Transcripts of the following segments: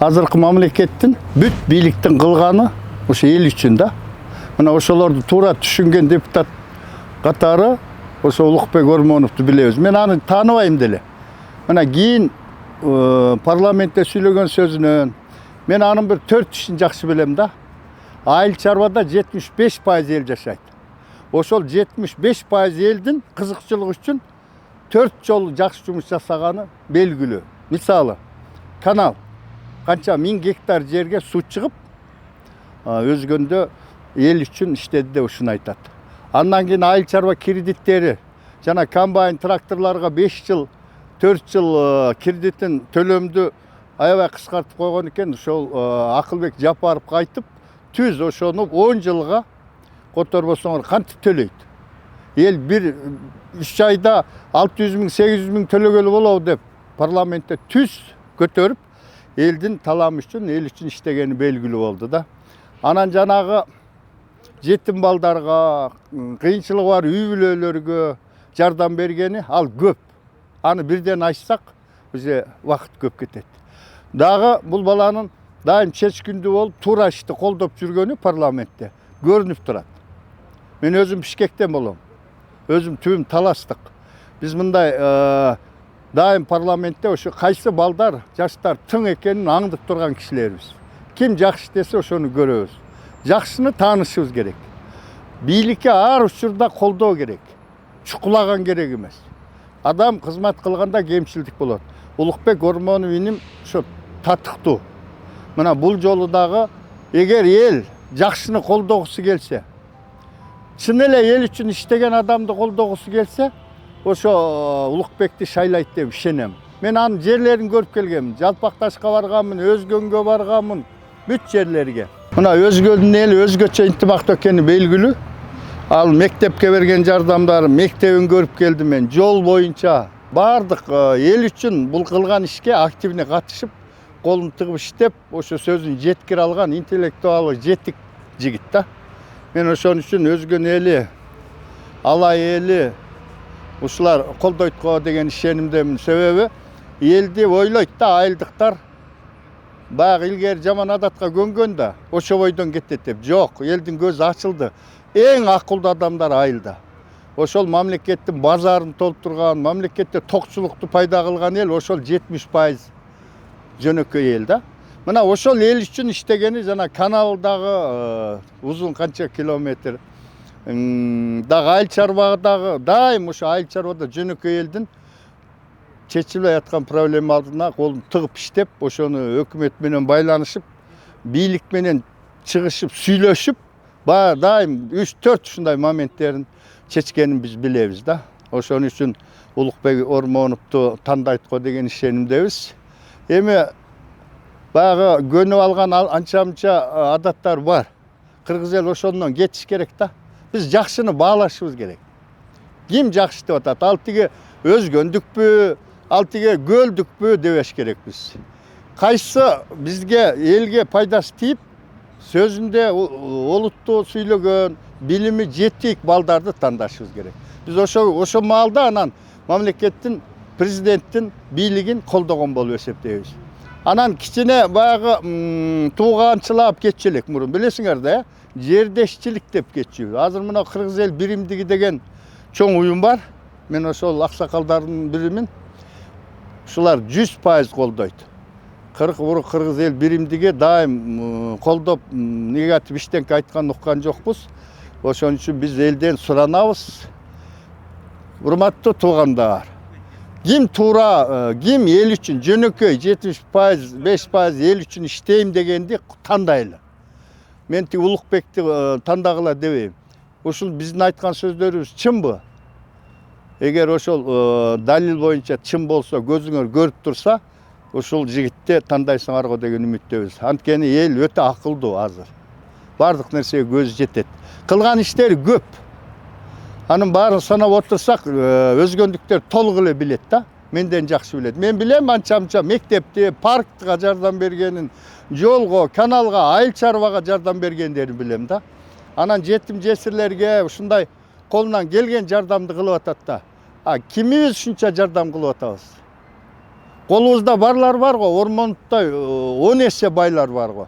азыркы мамлекеттин бүт бийликтин кылганы ошо эл үчүн да. Мына ошолорду туура түшүнген депутат катары ошо Улукбек Ормоновду билебиз. Мен аны тааныбайм деле. Мына кийин парламентте сүйлөгөн сөзүнөн мен анын бир 4 ишин жакшы билем да. Айыл чарбада 75% эл жашайт. Ошол 75% элдин кызыкчылыгы үчүн 4 жолу жакшы жумуш жасаганы белгилүү. Мисалы, канал канча 1000 гектар жерге суу чыгып, өзгөндө эл үчүн иштеди деп ушуну айтат. Андан кийин айыл чарба кредиттери жана комбайн тракторлорго 5 жыл, 4 жыл кредитин төлөмдү аябай кыскартып койгон экен. Ошол Акылбек Жапаров кайтып, түз ошону 10 жылга которбосоңор кантип төлөйт? Эл 3 айда 600 000, 800 000 төлөгөлү болобу деп парламентте түз көтөрүп, элдин таламы үчүн, эл үчүн иштегени белгилүү болду да. Анан жанагы жетим балдарга, кыйынчылыгы бар үй бүлөлөргө жардам бергени ал көп. Аны бирден айтсак, уже вакыт көп кетет. Дагы бул баланын дайым чечкиндүү болуп, туура ишти колдоп жүргөнү парламентте көрүнүп турат. Мен өзүм Бишкектен болом. Өзүм түбүм таластык. Биз мындай дайым парламентте ошо кайсы балдар, жаштар тың экенин аңдып турган кишилербиз. Ким жакшы десе ошону көрөбүз. Жакшыны таанышыбыз керек. Бийликке ар учурда колдоо керек. Чукулаган керек эмес. Адам кызмат кылганда кемчилдик болот. Улукбек Ормонов иним ошо татыктуу. Мына бул жолу дагы эгер эл жакшыны колдогусу келсе, чын эле эл үчүн иштеген адамды колдогусу келсе, ошо Улукбекти шайлайт деп ишенем. Мен анын жерлерин көрүп келгемин. Жалпакташка барганмын, Өзгөнгө барганмын, бүт жерлерге. Мына Өзгөдүн эли өзгөчө интимактуу экени белгилүү. Ал мектепке берген жардамдары, мектебин көрүп келдим мен. Жол боюнча бардык эл үчүн бул кылган ишке активне катышып, колун тыгып иштеп, ошо сөзүн жеткире алган интеллектуалы жетик жигит да. Мен ошон үчүн Өзгөн эли, Алай эли ушулар колдойт го деген ишенимдемин. Себеби элди ойлойт да, айылдыктар баягы илгери жаман адатка көнгөн да, ошо бойдон кетет деп. Жок, элдин көзү ачылды. Эң акылдуу адамдар айылда. Ошол мамлекеттин базарын толтурган, мамлекетте токчулукту пайда кылган эл ошол 70% жөнөкөй эл да. Мына ошол эл үчүн иштегени жана каналдагы узун канча километр дагы айыл чарбадагы дайым ошо айыл чарбада жөнөкөй элдин чечилбей аткан проблема алдына колун тыгып иштеп, ошону өкмөт менен байланышып, бийлик менен чыгышып, сүйлөшүп, дайым 3-4 ушундай моменттерин чечкенин биз билебиз да. Ошон үчүн Улукбек Ормоновду тандайт го деген ишенимдебиз. Эми баягы көнүп алган анча-мынча адаттар бар. Кыргыз эл ошондон кетиш керек да. Биз жакшыны баалашыбыз керек. Ким жакшы деп атат? Ал тиги өзгөндүкпү, ал тиги көлдүкпү дебеш керекпиз. Кайсы бизге элге пайдасы тийип, сөзүндө олуттуу сүйлөгөн, билими жетик балдарды тандашыбыз керек. Биз ошо маалда анан мамлекеттин, президенттин бийлигин колдогон болуп эсептейбиз. Анан кичине баягы тууганчылап кетчү элек мурун, билесиңер да, жердешчилик деп кетчү. Азыр мына Кыргыз эл биримдиги деген чоң уюм бар. Мен ошол аксакалдардын биримин. Ушулар 100% колдойт. Кыргыз эл биримдиги дайым колдоп, негатив иштенке айткан уккан жокпуз. Ошон үчүн биз элден суранабыз. Урматтуу туугандар, ким туура, ким эл үчүн жөнөкөй 70%, 5% эл үчүн иштейм дегенди тандайлы. Мен тиги Улукбекти тандагыла дебейм. Ушул биздин айткан сөздөрүбүз чынбы? Эгер ошол далил боюнча чын болсо, көзүңөр көрүп турса, ушул жигитти тандайсыңар го деген үмүттөбүз. Анткени эл өтө акылдуу азыр. Бардык нерсеге көзү жетет. Кылган иштери көп. Анын баарын санап отурсак, өзгөндүктөр толук эле билет да. Менден жакшы билет. Мен билем анча-мынча мектепти, паркка жардам бергенин, жолго, каналга, айыл чарбага жардам бергендерин билем да. Анан жетим жесирлерге ушундай колунан келген жардамды кылып атат да. Кимибиз ушунча жардам кылып атабыз? Kolubuzda barlar var go, Ормоновдо 10 есе байлар бар го.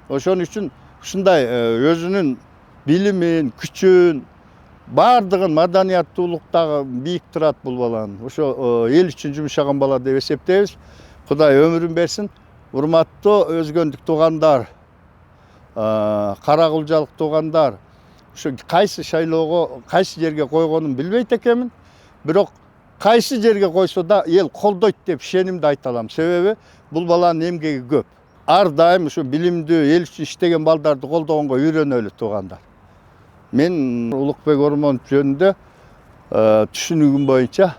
Ошон үчүн ушундай өзүнүн билимин, күчүн, бардыгын маданияттуулуктагы бийик турат бул баланын. Ошо эл үчүн жумшаган бала деп эсептейбиз. Кудай өмүрүн берсин. Урматтуу өзгөндүк туугандар, Каракулжалык туугандар, ошо кайсы шайлоого, кайсы жерге койгонун билбейт экенмин. Бирок кайсы жерге койсо да эл колдойт деп ишенимди айта алам. Себеби бул баланын эмгеги көп. Ар дайым ушу билимдүү, эл үчүн иштеген балдарды колдогонго үйрөнөлү туугандар. Мен Улукбек Ормонов жөнүндө түшүнүгүм боюнча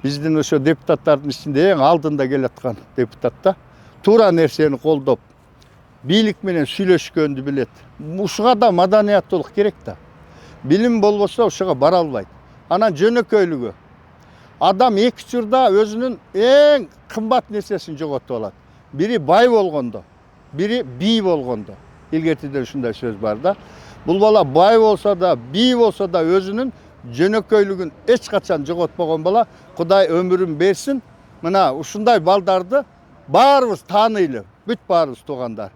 биздин ошо депутаттардын ичинде эң алдында келаткан депутат да. Туура нерсени колдоп, бийлик менен сүйлөшкөндү билет. Ушуга да маданияттуулук керек да. Билим болбосо ушуга бара албайт. Анан жөнөкөйлүгү. Адам эки учурда өзүнүн эң кымбат нерсесин жоготуп алат. Бири бай болгондо, бири бий болгондо. Илгертиден ушундай сөз бар да. Бул бала бай болсо да, бий болсо да өзүнүн жөнөкөйлүгүн эч качан жоготпогон бала. Кудай өмүрүн берсин. Мына ушундай балдарды баарыбыз тааныйлы, бүт баарыбыз туугандар.